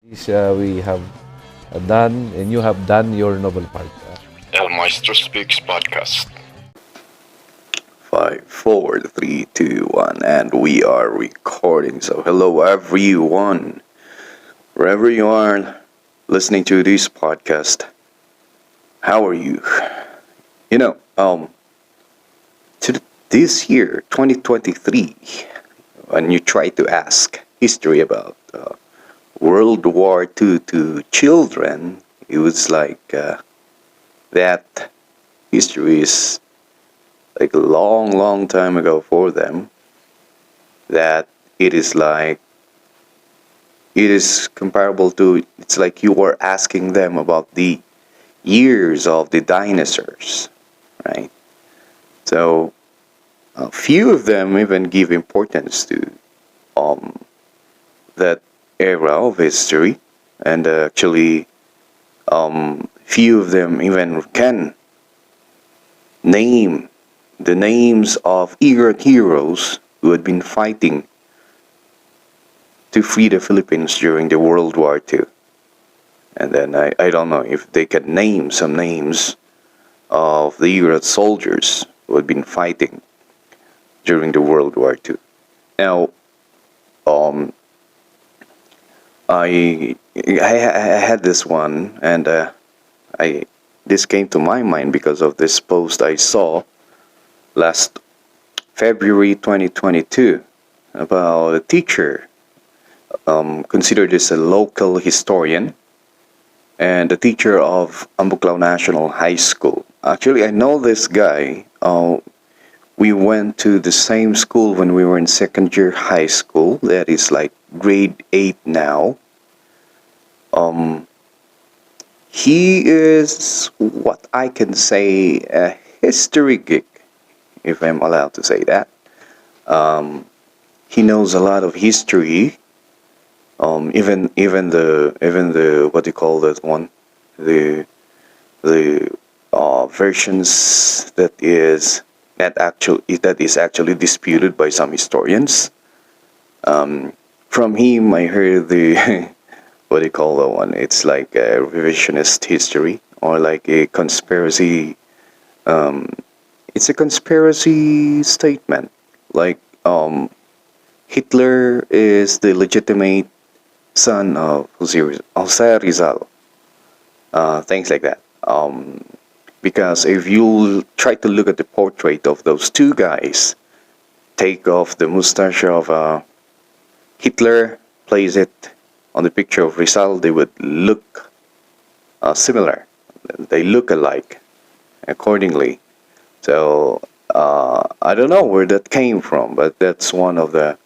We have done, and you have done your noble part. El Maestro Speaks podcast. 5, 4, 3, 2, 1, and we are recording. So, hello everyone, wherever you are listening to this podcast. How are you? You know, this year, 2023, when you try to ask history about World War II to children, it was like that history is like a long, long time ago for them. That it is comparable to, it's like you were asking them about the years of the dinosaurs, right? So a few of them even give importance to that era of history, and actually few of them even can name the names of Igorot heroes who had been fighting to free the Philippines during the World War II. And then I don't know if they can name some names of the Igorot soldiers who had been fighting during the World War II. Now, I had this one, and this came to my mind because of this post I saw last February 2022 about a teacher considered as a local historian and a teacher of Ambuklao National High School. Actually, I know this guy. We went to the same school when we were in second year high school. That is like grade 8 now. He is what I can say a history geek, if I'm allowed to say that. He knows a lot of history. Even the what do you call that one? The versions that is actually disputed by some historians. From him, I heard the what do you call that one? It's like a revisionist history, or like a conspiracy. It's a conspiracy statement. Like Hitler is the legitimate son of Jose Rizal. Things like that. Because if you try to look at the portrait of those two guys, take off the mustache of Hitler, place it on the picture of Rizal, they would look similar. They look alike accordingly. So I don't know where that came from, but that's one of the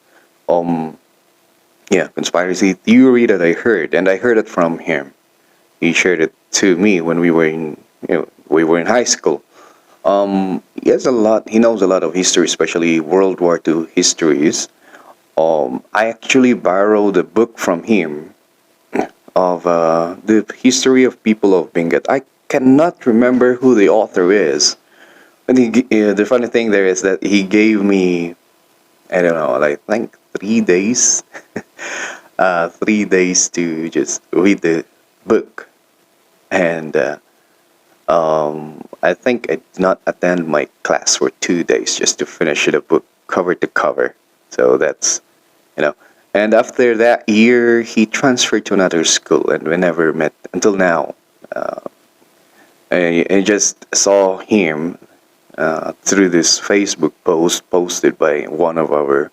conspiracy theory that I heard, and I heard it from him. He shared it to me when we were in high school. He knows a lot of history, especially World War II histories. I actually borrowed a book from him of the history of people of Benguet. I cannot remember who the author is. And the funny thing there is that he gave me, I don't know, like 3 days, 3 days to just read the book. And I think I did not attend my class for 2 days just to finish the book cover to cover. So that's, And after that year, he transferred to another school, and we never met until now. I just saw him through this Facebook post posted by one of our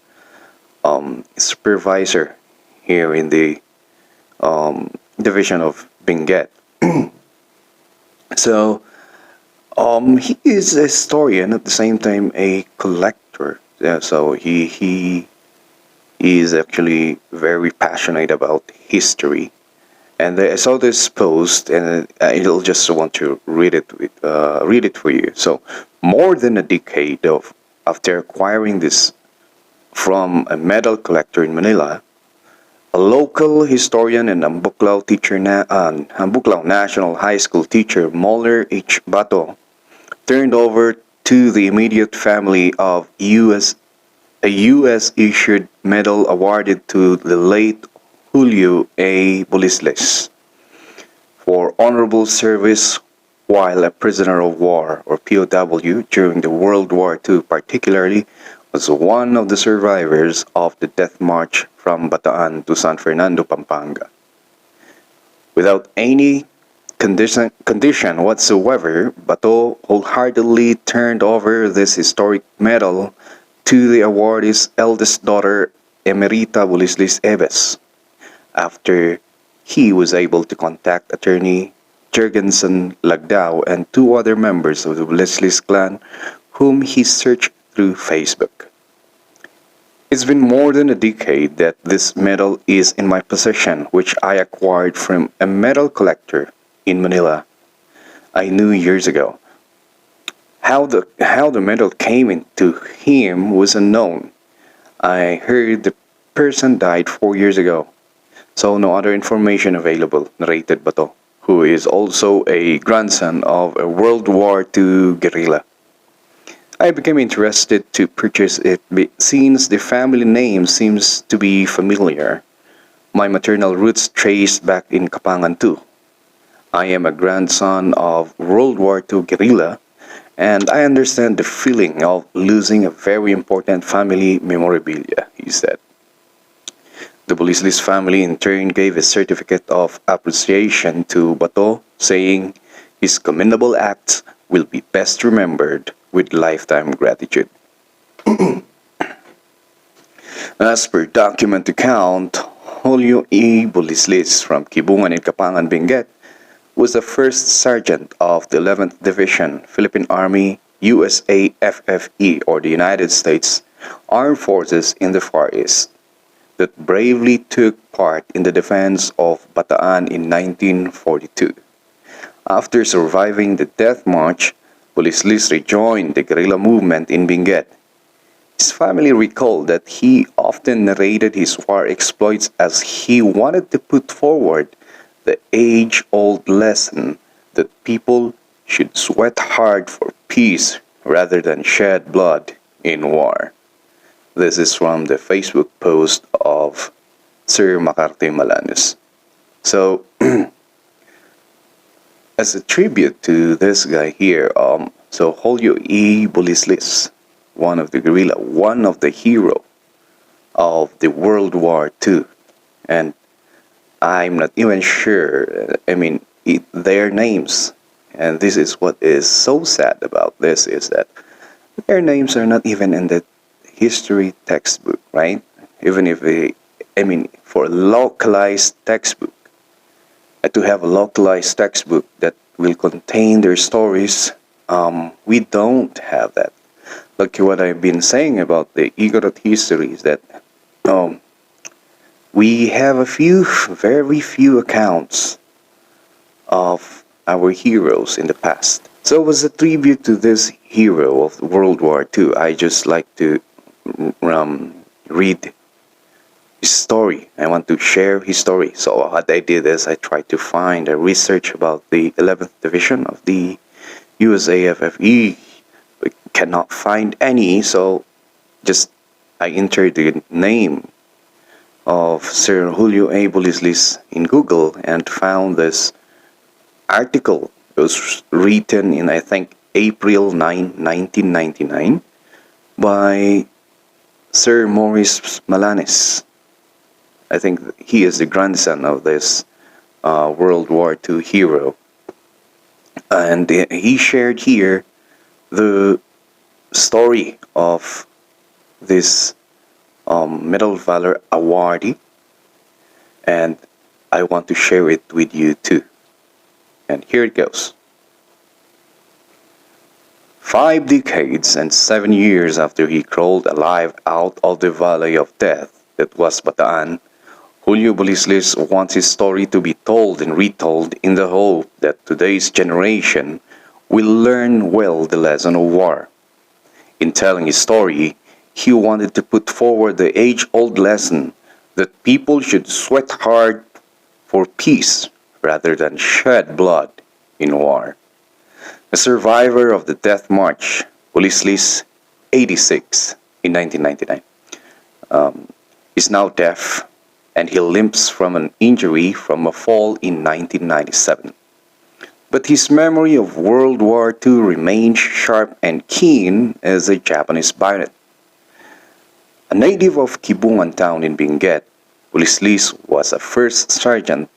supervisor here in the division of Benguet. So he is a historian at the same time a collector. Yeah, so he is actually very passionate about history. And I saw this post, and I'll just want to read it for you. So, more than a decade after acquiring this from a medal collector in Manila, a local historian and Ambuklao Ambuklao National High School teacher Moller H. Bato turned over to the immediate family of a U.S. issued medal awarded to the late Julio A. Bulislis for honorable service while a prisoner of war or POW during the World War II, particularly was one of the survivors of the death march from Bataan to San Fernando, Pampanga. Without any condition whatsoever, Bato wholeheartedly turned over this historic medal to the awardee's eldest daughter, Emerita Bulislis Eves, after he was able to contact attorney Jurgensen Lagdao and two other members of the Bulislis clan whom he searched through Facebook. It's been more than a decade that this medal is in my possession, which I acquired from a medal collector in Manila. I knew years ago. How the medal came into him was unknown. I heard the person died 4 years ago, so no other information available, narrated Bato, who is also a grandson of a World War II guerrilla. I became interested to purchase it since the family name seems to be familiar. My maternal roots traced back in Kapangan too. I am a grandson of World War II guerrilla, and I understand the feeling of losing a very important family memorabilia, he said. The Bulislis family in turn gave a certificate of appreciation to Bato, saying his commendable acts will be best remembered with lifetime gratitude. As per document account, Julio E. Bulislis from Kibungan in Kapangan, Benguet was the first sergeant of the 11th Division, Philippine Army, USAFFE, or the United States Armed Forces in the Far East, that bravely took part in the defense of Bataan in 1942. After surviving the death march, Bulislis rejoined the guerrilla movement in Benguet. His family recalled that he often narrated his war exploits as he wanted to put forward the age-old lesson that people should sweat hard for peace rather than shed blood in war. This is from the Facebook post of Sir Macarte Malanes. So, as a tribute to this guy here, so Julio E. Bulislis, one of the guerrilla, one of the hero of the World War II, and I'm not even sure, their names, and this is what is so sad about this, is that their names are not even in the history textbook, right? Even if for a localized textbook, to have a localized textbook that will contain their stories, we don't have that. Like what I've been saying about the Igorot history is that we have very few accounts of our heroes in the past. So as a tribute to this hero of World War II, I just like to read his story. I want to share his story. So what I did is I tried to find a research about the 11th Division of the USAFFE. But cannot find any, so just I entered the name of Sir Julio A. Bulislis in Google and found this article. It was written in, I think, April 9, 1999 by Sir Maurice Malanes. I think he is the grandson of this World War II hero. And he shared here the story of this Medal of Valor awardee, and I want to share it with you too. And here it goes. 5 decades and 7 years after he crawled alive out of the valley of death that was Bataan, Julio Bulislis wants his story to be told and retold in the hope that today's generation will learn well the lesson of war. In telling his story, he wanted to put forward the age-old lesson that people should sweat hard for peace rather than shed blood in war. A survivor of the death march, Bulislis, 86, in 1999, is now deaf and he limps from an injury from a fall in 1997. But his memory of World War II remained sharp and keen as a Japanese bayonet. A native of Kibungan town in Benguet, Pulislis was a first sergeant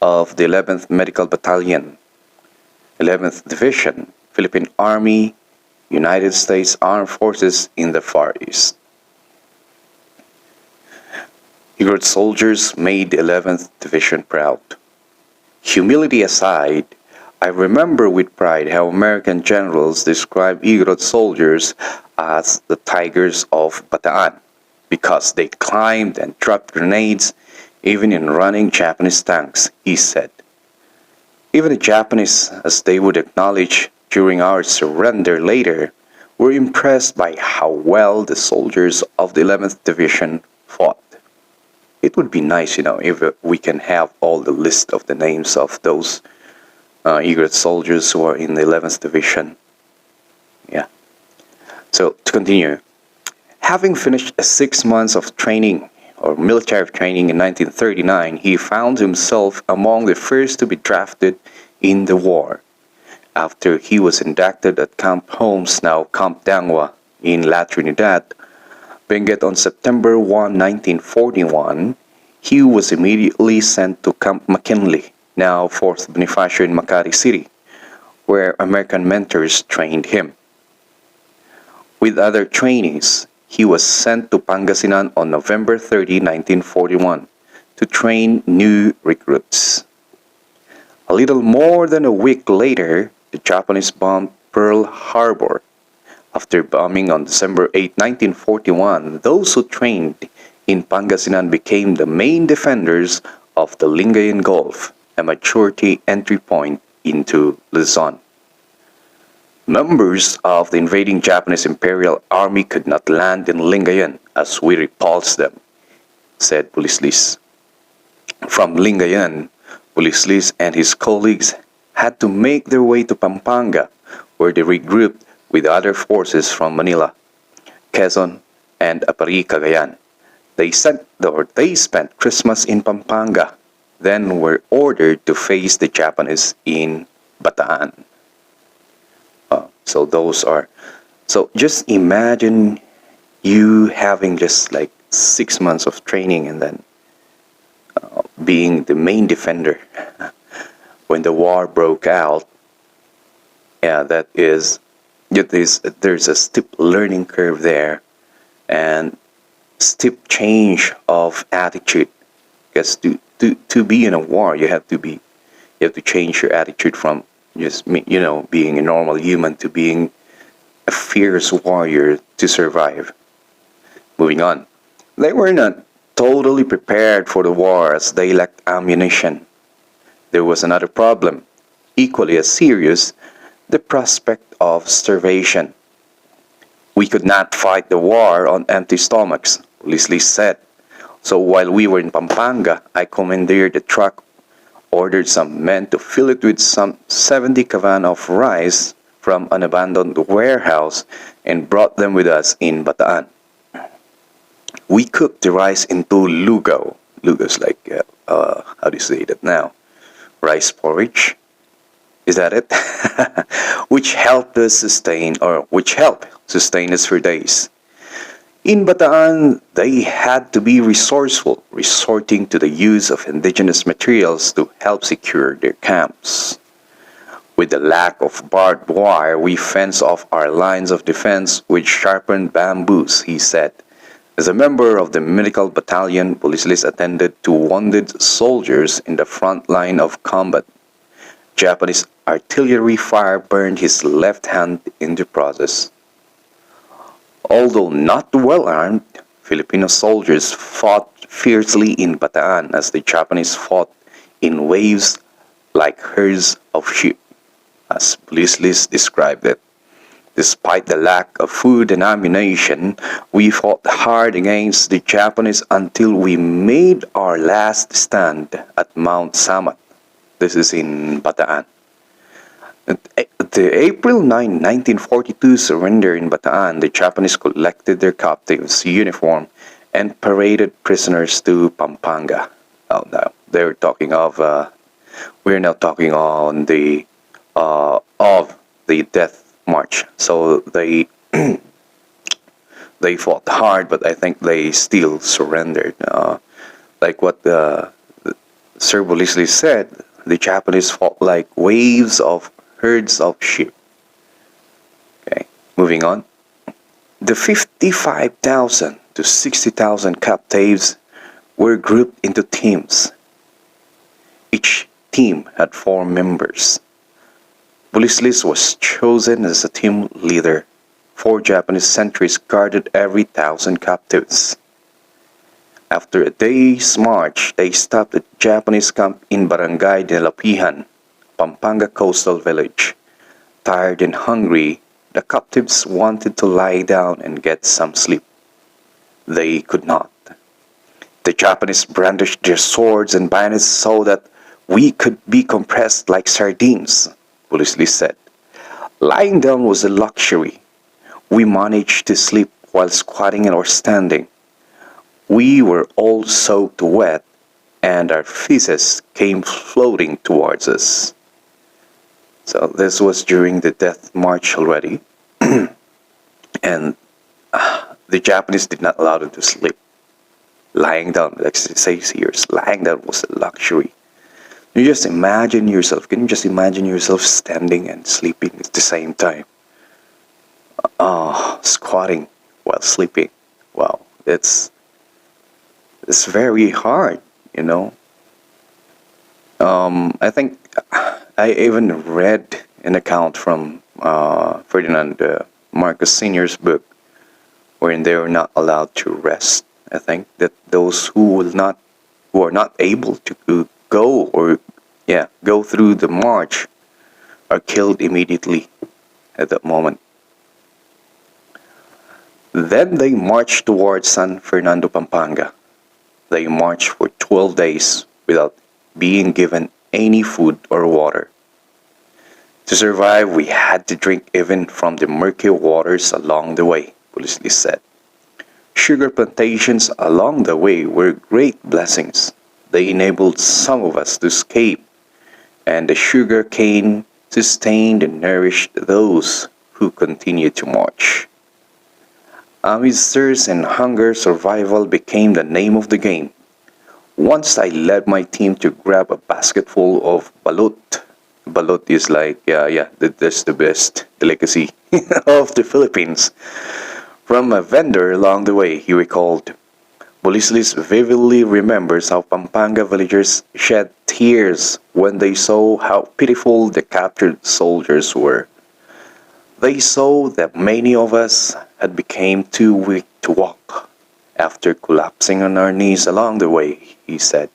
of the 11th Medical Battalion, 11th Division, Philippine Army, United States Armed Forces in the Far East. Igorot soldiers made the 11th Division proud. Humility aside, I remember with pride how American generals described Igorot soldiers as the tigers of Bataan because they climbed and dropped grenades even in running Japanese tanks, he said. Even the Japanese, as they would acknowledge during our surrender later, were impressed by how well the soldiers of the 11th Division fought. It would be nice, if we can have all the list of the names of those Igorot soldiers who are in the 11th Division. Yeah. So, to continue. Having finished 6 months of training, or military training in 1939, he found himself among the first to be drafted in the war. After he was inducted at Camp Holmes, now Camp Dangwa, in La Trinidad, Benguet on September 1, 1941, he was immediately sent to Camp McKinley, now 4th Bonifacio in Makati City, where American mentors trained him. With other trainees, he was sent to Pangasinan on November 30, 1941, to train new recruits. A little more than a week later, the Japanese bombed Pearl Harbor. After bombing on December 8, 1941, those who trained in Pangasinan became the main defenders of the Lingayen Gulf, a maturity entry point into Luzon. Members of the invading Japanese Imperial Army could not land in Lingayen as we repulsed them, said Pulislis. From Lingayen, Pulislis and his colleagues had to make their way to Pampanga, where they regrouped with other forces from Manila, Quezon, and Apari, Cagayan. They spent Christmas in Pampanga, then were ordered to face the Japanese in Bataan. So just imagine you having just like 6 months of training and then being the main defender when the war broke out. Yeah, there's a steep learning curve there and steep change of attitude. Because to be in a war, you have to change your attitude from just being a normal human to being a fierce warrior to survive. Moving on, they were not totally prepared for the war as they lacked ammunition. There was another problem, equally as serious, the prospect of starvation. We could not fight the war on empty stomachs, Leslie said. So while we were in Pampanga, I commandeered a truck, ordered some men to fill it with some 70 cavan of rice from an abandoned warehouse, and brought them with us in Bataan. We cooked the rice into lugaw. Lugaw is like, how do you say that now? Rice porridge? Is that it? which helped sustain us for days. In Bataan, they had to be resourceful, resorting to the use of indigenous materials to help secure their camps. With the lack of barbed wire, we fenced off our lines of defense with sharpened bamboos, he said. As a member of the medical battalion, Pulislis attended to wounded soldiers in the front line of combat. Japanese artillery fire burned his left hand in the process. Although not well armed, Filipino soldiers fought fiercely in Bataan as the Japanese fought in waves like herds of sheep, as Pulislis described it. Despite the lack of food and ammunition, we fought hard against the Japanese until we made our last stand at Mount Samat. This is in Bataan. The April 9, 1942 surrender in Bataan, the Japanese collected their captives' uniform and paraded prisoners to Pampanga. Oh no, they're talking of. We're now talking on the of the death march. So they fought hard, but I think they still surrendered. Like what Sir Bolisli said, the Japanese fought like waves of herds of sheep. Okay, moving on. The 55,000 to 60,000 captives were grouped into teams. Each team had 4 members. Bolislis was chosen as a team leader. 4 Japanese sentries guarded every 1,000 captives. After a day's march, they stopped at Japanese camp in Barangay de Lapihan, Pampanga coastal village. Tired and hungry, the captives wanted to lie down and get some sleep. They could not. The Japanese brandished their swords and bayonets so that we could be compressed like sardines, Bolisli said. Lying down was a luxury. We managed to sleep while squatting or standing. We were all soaked wet, and our feces came floating towards us. So this was during the death march already, and the Japanese did not allow them to sleep. Lying down, like it says here, lying down was a luxury. You just imagine yourself. Can you just imagine yourself standing and sleeping at the same time? Squatting while sleeping. Wow, it's very hard, you know. I think I even read an account from Ferdinand Marcos Sr.'s book, wherein they were not allowed to rest. I think that those who are not able to go through the march are killed immediately at that moment. Then they marched towards San Fernando, Pampanga. They marched for 12 days without being given any food or water. To survive, we had to drink even from the murky waters along the way, Bolisli said. Sugar plantations along the way were great blessings. They enabled some of us to escape, and the sugar cane sustained and nourished those who continued to march. Amid thirst and hunger, survival became the name of the game. Once I led my team to grab a basketful of balut. Balut is like, that's the best delicacy of the Philippines. From a vendor along the way, he recalled. Bolislis vividly remembers how Pampanga villagers shed tears when they saw how pitiful the captured soldiers were. They saw that many of us had become too weak to walk. After collapsing on our knees along the way, he said,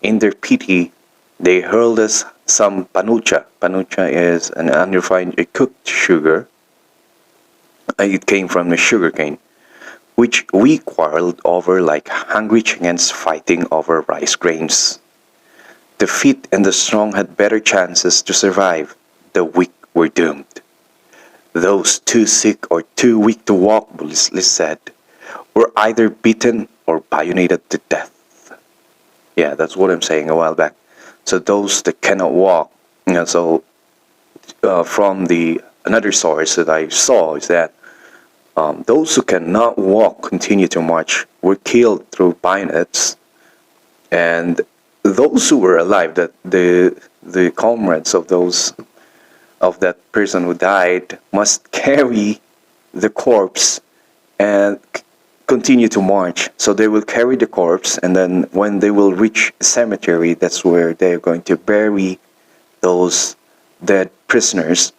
in their pity, they hurled us some panucha. Panucha is an unrefined cooked sugar. It came from the sugar cane, which we quarreled over like hungry chickens fighting over rice grains. The fit and the strong had better chances to survive. The weak were doomed. Those too sick or too weak to walk, Bolisli said, were either beaten or bayoneted to death. Yeah, that's what I'm saying a while back. So those that cannot walk, from the another source that I saw is that those who cannot walk continue to march were killed through bayonets, and those who were alive, that the comrades of that person who died must carry the corpse and continue to march. So they will carry the corpse, and then when they will reach the cemetery, that's where they're going to bury those dead prisoners.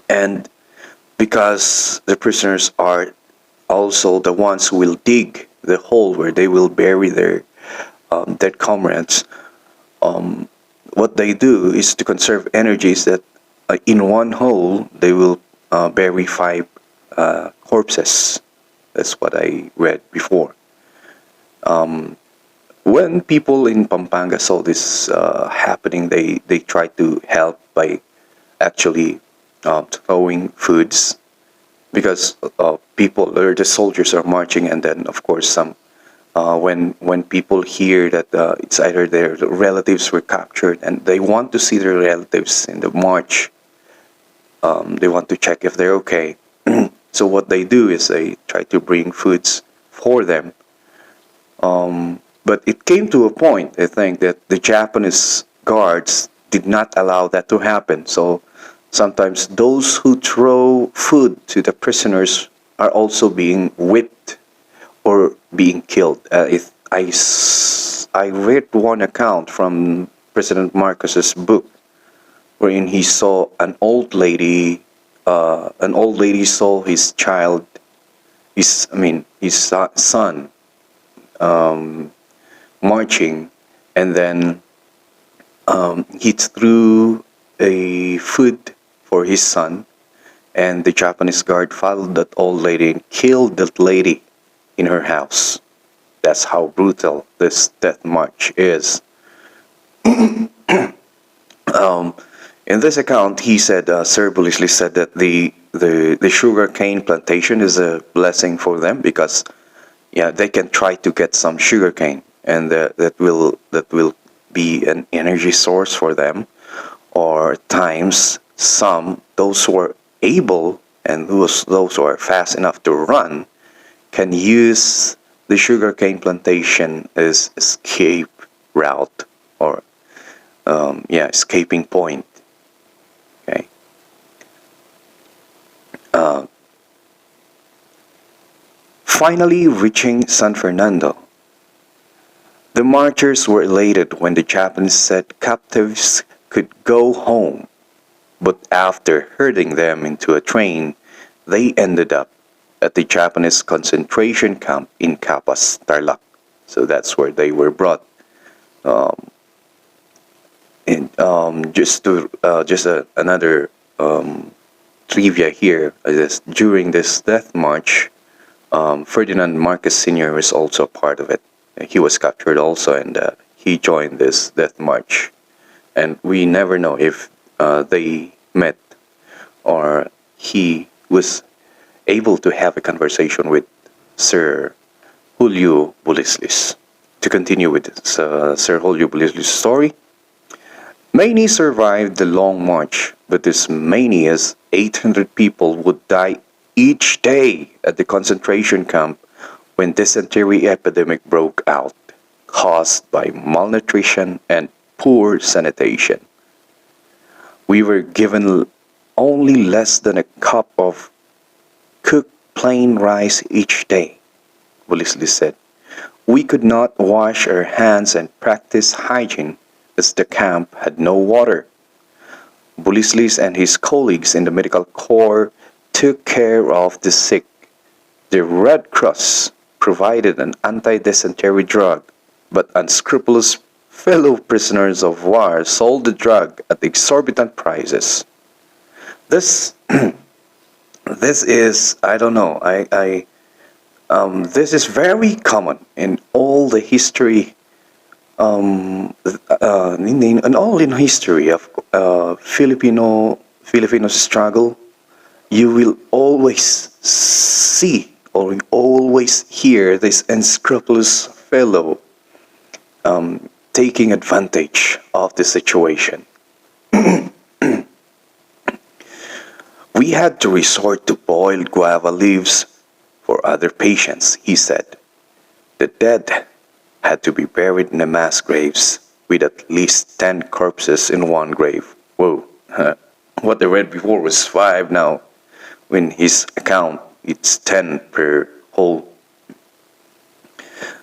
And because the prisoners are also the ones who will dig the hole where they will bury their dead comrades, what they do is to conserve energies that in one hole they will bury 5 corpses. That's what I read before. When people in Pampanga saw this happening, they tried to help by actually throwing foods because people or the soldiers are marching, and then of course some when people hear that it's either their relatives were captured and they want to see their relatives in the march, they want to check if they're okay. So what they do is they try to bring foods for them. But it came to a point, I think, that the Japanese guards did not allow that to happen. So sometimes those who throw food to the prisoners are also being whipped or being killed. I read one account from President Marcos's book, wherein he saw an old lady. An old lady saw his child, his son, marching, and then he threw a food for his son, and the Japanese guard followed that old lady and killed that lady in her house. That's how brutal this death march is. In this account, he said, Sir Bullisley said that the sugar cane plantation is a blessing for them because, yeah, they can try to get some sugar cane, and that will be an energy source for them. Or times those who are able and those who are fast enough to run can use the sugarcane plantation as escape route or escaping point. Okay. Finally reaching San Fernando, the marchers were elated when the Japanese said captives could go home, but after herding them into a train, they ended up at the Japanese concentration camp in Capas, Tarlac. So that's where they were brought. Another trivia here is during this death march, Ferdinand Marcos Sr. was also part of it. He was captured also, and he joined this death march. And we never know if they met or he was able to have a conversation with Sir Julio Bulislis. To continue with Sir Julio Bulislis' story, many survived the long march, but as many as 800 people would die each day at the concentration camp when dysentery epidemic broke out, caused by malnutrition and poor sanitation. We were given only less than a cup of cooked plain rice each day, Bulislis said. We could not wash our hands and practice hygiene as the camp had no water. Bulislis and his colleagues in the medical corps took care of the sick. The Red Cross provided an anti-dysentery drug, but unscrupulous fellow prisoners of war sold the drug at exorbitant prices. This is, I don't know, this is very common in all the history, in all in history of Filipino struggle. You will always see or you always hear this unscrupulous fellow taking advantage of the situation. We had to resort to boiled guava leaves for other patients, he said. The dead had to be buried in a mass graves with at least 10 corpses in one grave. Whoa, what I read before was 5 now. In his account, it's 10 per hole.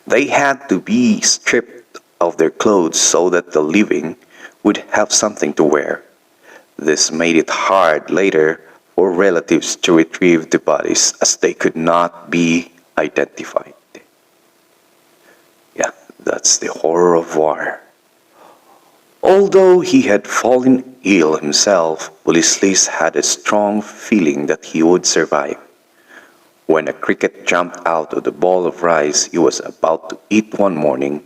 They had to be stripped of their clothes so that the living would have something to wear. This made it hard later for relatives to retrieve the bodies as they could not be identified. Yeah, that's the horror of war. Although he had fallen ill himself, Bulislis had a strong feeling that he would survive. When a cricket jumped out of the bowl of rice he was about to eat one morning,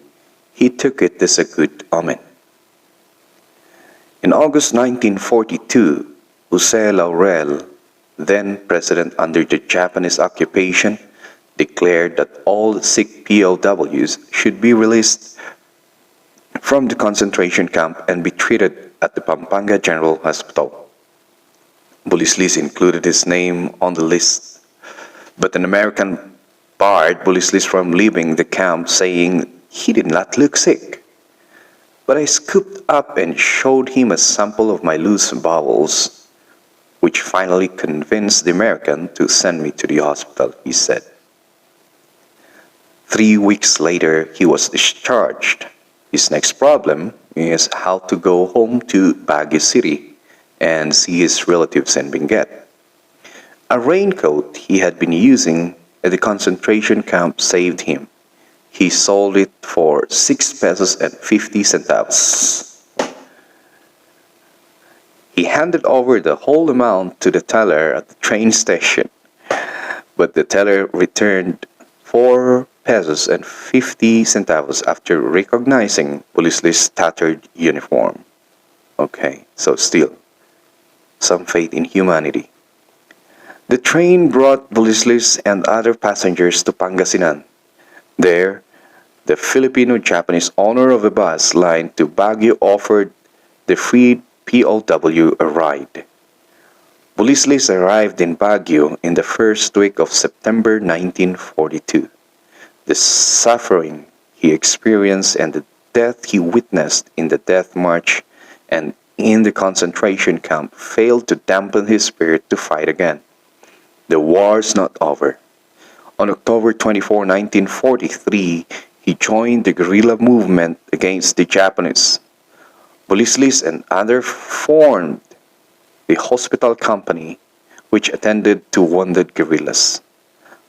he took it as a good omen. In August 1942, Jose Laurel then president under the Japanese occupation, declared that all sick POWs should be released from the concentration camp and be treated at the Pampanga General Hospital. Bulislis included his name on the list, but an American barred Bulislis from leaving the camp, saying he did not look sick. But I scooped up and showed him a sample of my loose bowels, which finally convinced the American to send me to the hospital, he said. 3 weeks later, he was discharged. His next problem is how to go home to Baguio City and see his relatives in Benguet. A raincoat he had been using at the concentration camp saved him. He sold it for 6 pesos and 50 centavos. He handed over the whole amount to the teller at the train station, but the teller returned 4 pesos and 50 centavos after recognizing Bulislis' tattered uniform. Okay, so still, some faith in humanity. The train brought Bulislis and other passengers to Pangasinan. There, the Filipino-Japanese owner of a bus line to Baguio offered the freed POW a ride. Bulislis arrived in Baguio in the first week of September 1942. The suffering he experienced and the death he witnessed in the death march and in the concentration camp failed to dampen his spirit to fight again. The war's not over. On October 24, 1943, he joined the guerrilla movement against the Japanese. Bulislis and others formed the hospital company, which attended to wounded guerrillas.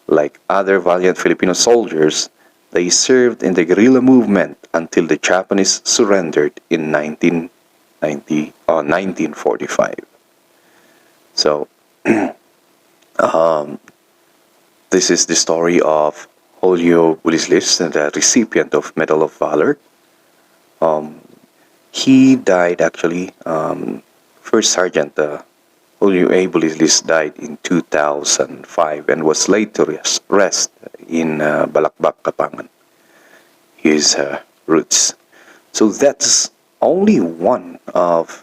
Like other valiant Filipino soldiers, they served in the guerrilla movement until the Japanese surrendered in 1945. So, this is the story of Julio Bulislis, the recipient of Medal of Valor. He died actually, First Sergeant Julio A. Bulislis died in 2005 and was laid to rest in Balakbak, Kapangan, his roots. So that's only one of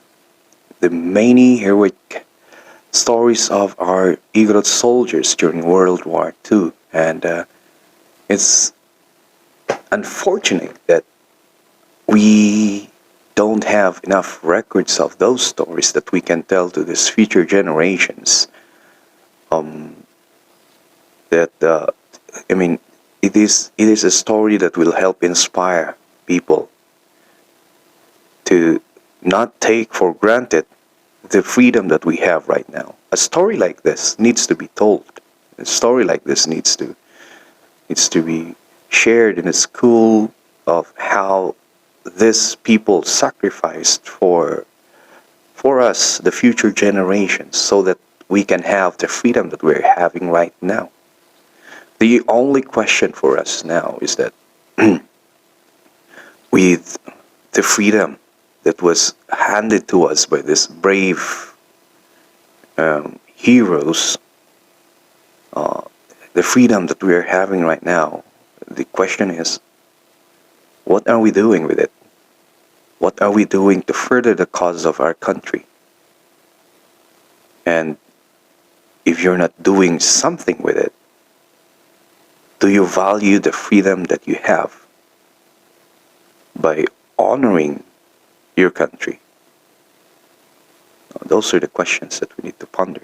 the many heroic stories of our Igorot soldiers during World War II. And it's unfortunate that we don't have enough records of those stories that we can tell to these future generations. It is a story that will help inspire people to not take for granted the freedom that we have right now. A story like this needs to be told. A story like this needs to be shared in a school of how these people sacrificed for us, the future generations, so that we can have the freedom that we're having right now. The only question for us now is that with the freedom that was handed to us by these brave heroes, the freedom that we are having right now, the question is, what are we doing with it? What are we doing to further the cause of our country? And if you're not doing something with it, do you value the freedom that you have by honoring your country? Those are the questions that we need to ponder.